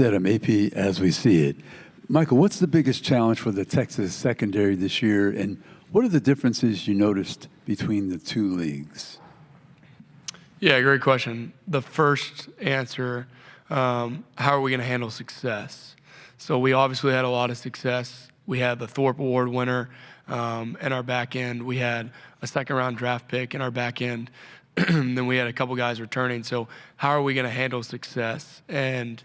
Stedham, AP As We See It. Michael, what's the biggest challenge for the Texas secondary this year, and what are the differences you noticed between the two leagues? Yeah, great question. The first answer, how are we going to handle success? So we obviously had a lot of success. We had the Thorpe Award winner in our back end. We had a second-round draft pick in our back end. Then we had a couple guys returning. So how are we going to handle success? And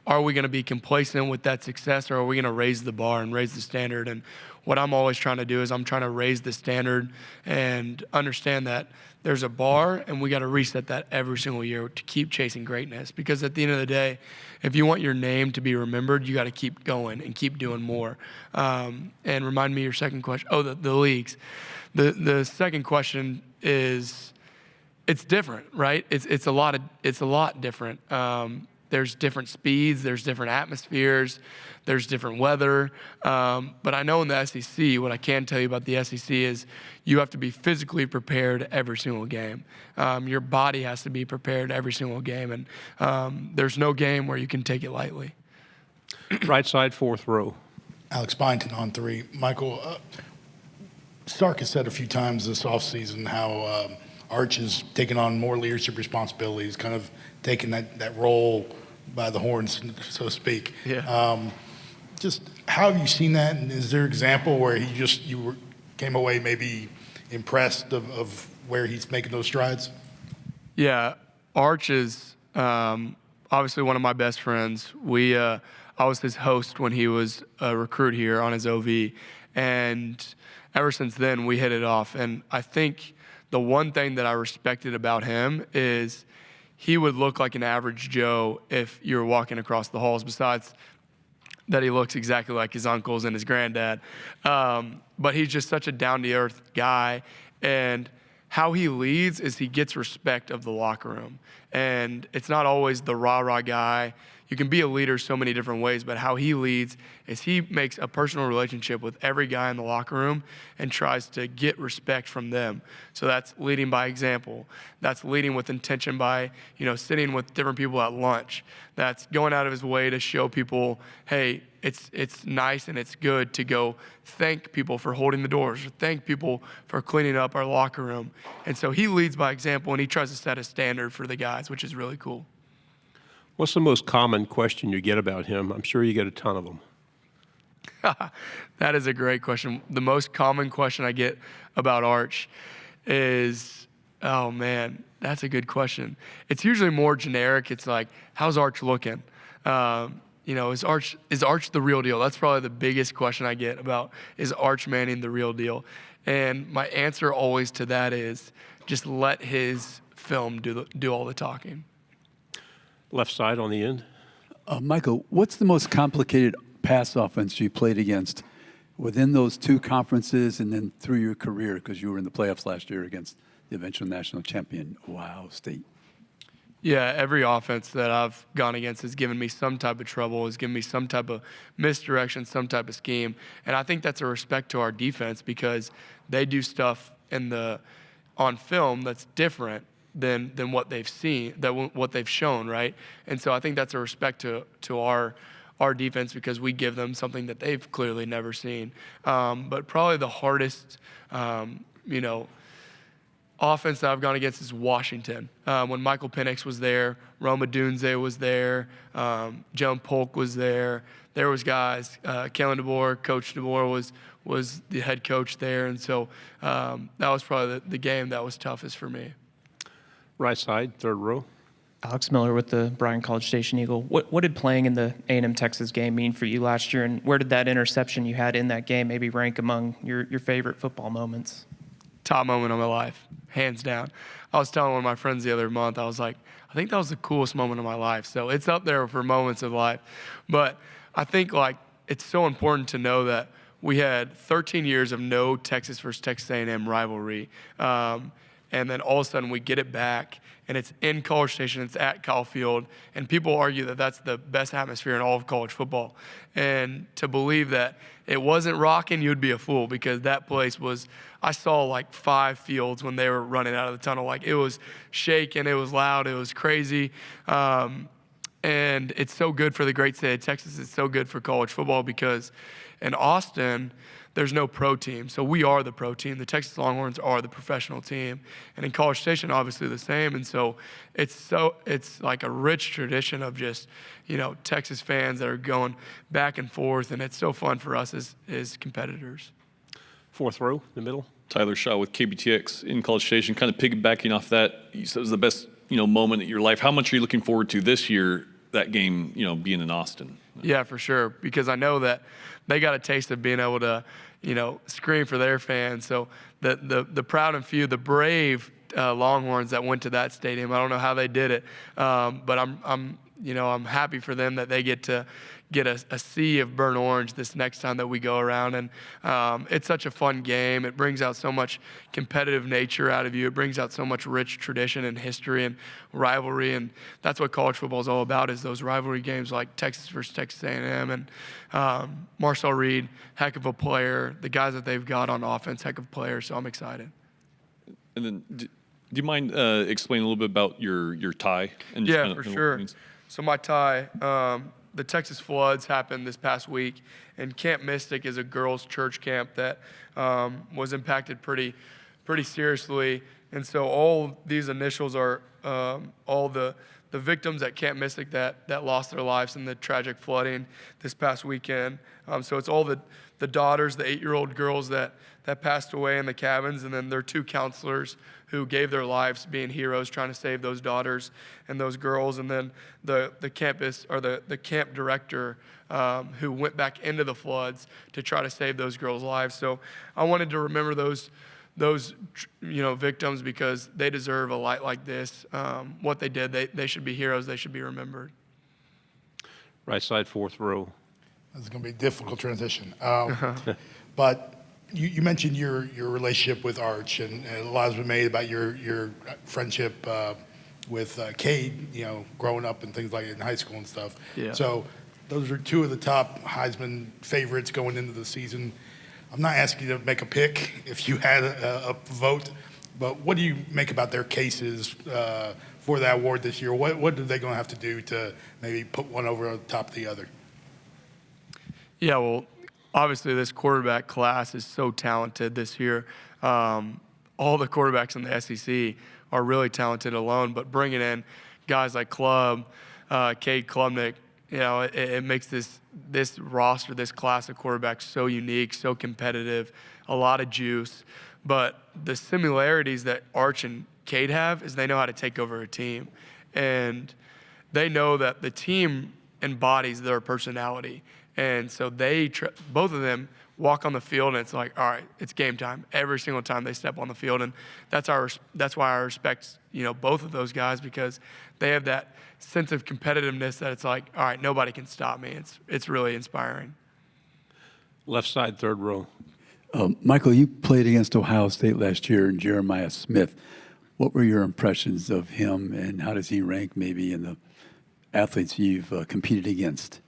are we going to be complacent with that success, or are we going to raise the bar and raise the standard? And what I'm always trying to do is I'm trying to raise the standard and understand that there's a bar, and we got to reset that every single year to keep chasing greatness. Because at the end of the day, if you want your name to be remembered, you got to keep going and keep doing more. And remind me your second question. Oh, the leagues. The second question is, it's different, right? It's a lot different. There's different speeds, there's different atmospheres, there's different weather. But I know in the SEC, what I can tell you about the SEC is you have to be physically prepared every single game. Your body has to be prepared every single game, and there's no game where you can take it lightly. Right side, fourth row. Alex Byington on three. Michael, Stark has said a few times this offseason how Arch is taking on more leadership responsibilities, kind of taking that role by the horns, so to speak. Yeah. Just how have you seen that, and is there an example where you came away maybe impressed of where he's making those strides? Yeah, Arch is obviously one of my best friends. I was his host when he was a recruit here on his OV, and ever since then we hit it off. And I think the one thing that I respected about him is he would look like an average Joe if you were walking across the halls, besides that he looks exactly like his uncles and his granddad. But he's just such a down-to-earth guy. And how he leads is he gets respect of the locker room. And it's not always the rah-rah guy. You can be a leader so many different ways, but how he leads is he makes a personal relationship with every guy in the locker room and tries to get respect from them. So that's leading by example. That's leading with intention by, sitting with different people at lunch. That's going out of his way to show people, hey, it's nice and it's good to go thank people for holding the doors, or thank people for cleaning up our locker room. And so he leads by example, and he tries to set a standard for the guys, which is really cool. What's the most common question you get about him? I'm sure you get a ton of them. That is a great question. The most common question I get about Arch is, oh man, that's a good question. It's usually more generic. It's like, how's Arch looking? Is Arch the real deal? That's probably the biggest question I get about, is Arch Manning the real deal? And my answer always to that is just let his film do all the talking. Left side on the end. Michael, what's the most complicated pass offense you played against within those two conferences and then through your career, because you were in the playoffs last year against the eventual national champion, Ohio State? Yeah, every offense that I've gone against has given me some type of trouble, has given me some type of misdirection, some type of scheme. And I think that's a respect to our defense, because they do stuff on film that's different than what they've seen, what they've shown, right? And so I think that's a respect to our defense, because we give them something that they've clearly never seen. But probably the hardest, offense that I've gone against is Washington. When Michael Penix was there, Roma Dunze was there, Joan Polk was there. There was guys, Kellen DeBoer, Coach DeBoer was the head coach there. And so that was probably the game that was toughest for me. Right side, third row. Alex Miller with the Bryan College Station Eagle. What did playing in the A&M Texas game mean for you last year, and where did that interception you had in that game maybe rank among your favorite football moments? Top moment of my life, hands down. I was telling one of my friends the other month, I was like, I think that was the coolest moment of my life. So it's up there for moments of life. But I think it's so important to know that we had 13 years of no Texas versus Texas A&M rivalry. And then all of a sudden we get it back, and it's in College Station, it's at Kyle Field, and people argue that that's the best atmosphere in all of college football. And to believe that it wasn't rocking, you'd be a fool, because that place was, I saw 5 fields when they were running out of the tunnel. It was shaking, it was loud, it was crazy. And it's so good for the great state of Texas. It's so good for college football because in Austin, there's no pro team. So we are the pro team. The Texas Longhorns are the professional team. And in College Station, obviously the same. And so it's like a rich tradition of just, Texas fans that are going back and forth. And it's so fun for us as competitors. Fourth row, in the middle. Tyler Shaw with KBTX in College Station, kind of piggybacking off that. You said it was the best, moment in your life. How much are you looking forward to this year, that game, being in Austin? Yeah, for sure, because I know that they got a taste of being able to, scream for their fans. So the proud and few, the brave Longhorns that went to that stadium, I don't know how they did it, but I'm happy for them that they get to get a sea of burnt orange this next time that we go around. And it's such a fun game. It brings out so much competitive nature out of you. It brings out so much rich tradition and history and rivalry. And that's what college football is all about, is those rivalry games like Texas versus Texas A&M. And Marcel Reed, heck of a player. The guys that they've got on offense, heck of players. So I'm excited. And then do you mind explaining a little bit about your tie? And Yeah, for sure. So my tie, the Texas floods happened this past week, and Camp Mystic is a girls' church camp that was impacted pretty seriously. And so all these initials are all the victims at Camp Mystic that lost their lives in the tragic flooding this past weekend. So it's all the daughters, the 8-year-old girls that passed away in the cabins, and then their 2 counselors who gave their lives being heroes trying to save those daughters and those girls, and then the campus or the camp director who went back into the floods to try to save those girls' lives. So I wanted to remember those victims because they deserve a light like this. What they did, they should be heroes. They should be remembered. Right side, fourth row. This is going to be a difficult transition. But you mentioned your relationship with Arch, and a lot has been made about your friendship with Cade, growing up and things like in high school and stuff. Yeah. So those are 2 of the top Heisman favorites going into the season. I'm not asking you to make a pick if you had a vote, but what do you make about their cases for that award this year? What are they going to have to do to maybe put one over the top of the other? Yeah, well, obviously this quarterback class is so talented this year. All the quarterbacks in the SEC are really talented alone, but bringing in guys like Cade Klubnik, it makes this roster, this class of quarterbacks so unique, so competitive, a lot of juice. But the similarities that Arch and Cade have is they know how to take over a team. And they know that the team embodies their personality. And so both of them walk on the field, and it's like, all right, it's game time every single time they step on the field. And that's why I respect, both of those guys, because they have that sense of competitiveness that it's like, all right, nobody can stop me. It's really inspiring. Left side, third row. Michael, you played against Ohio State last year and Jeremiah Smith. What were your impressions of him, and how does he rank maybe in the athletes you've competed against?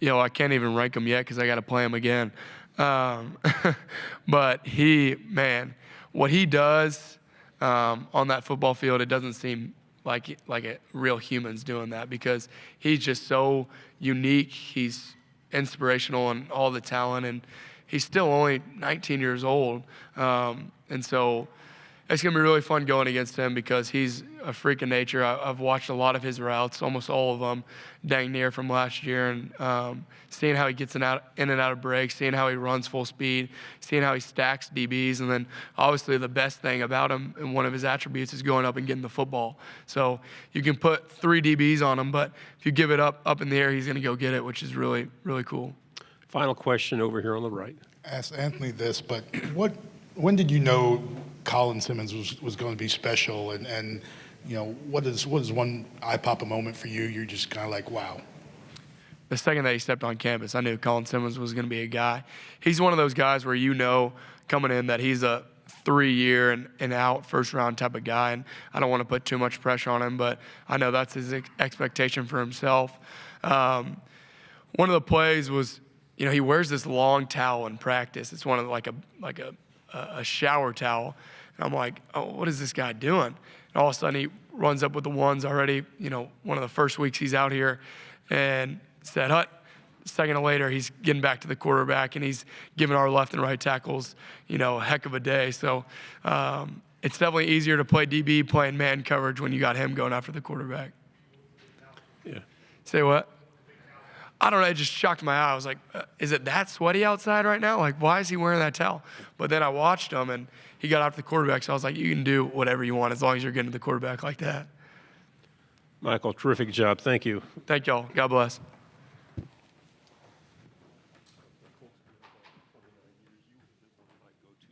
I can't even rank him yet because I got to play him again. But what he does on that football field, it doesn't seem like a real human's doing that, because he's just so unique. He's inspirational and all the talent, and he's still only 19 years old. And so it's going to be really fun going against him because he's a freak of nature. I've watched a lot of his routes, almost all of them, dang near from last year, and seeing how he gets in and out of breaks, seeing how he runs full speed, seeing how he stacks DBs, and then obviously the best thing about him and one of his attributes is going up and getting the football. So you can put 3 DBs on him, but if you give it up in the air, he's going to go get it, which is really, really cool. Final question over here on the right. Ask Anthony this, but when did you know Colin Simmons was going to be special, and what is one eye-pop moment for you? You're just kind of like, wow. The second that he stepped on campus, I knew Colin Simmons was going to be a guy. He's one of those guys where coming in that he's a 3-year and out first-round type of guy, and I don't want to put too much pressure on him, but I know that's his expectation for himself. One of the plays was, he wears this long towel in practice. It's one of like a shower towel. And I'm like, oh, what is this guy doing? And all of a sudden he runs up with the ones already, one of the first weeks he's out here, and said, "Hut." A second later, he's getting back to the quarterback, and he's giving our left and right tackles, a heck of a day. So it's definitely easier to play DB playing man coverage when you got him going after the quarterback. Yeah. Say what? I don't know. It just shocked my eye. I was like, is it that sweaty outside right now? Like, why is he wearing that towel? But then I watched him, and he got after the quarterback. So I was like, you can do whatever you want as long as you're getting to the quarterback like that. Michael, terrific job. Thank you. Thank y'all. God bless.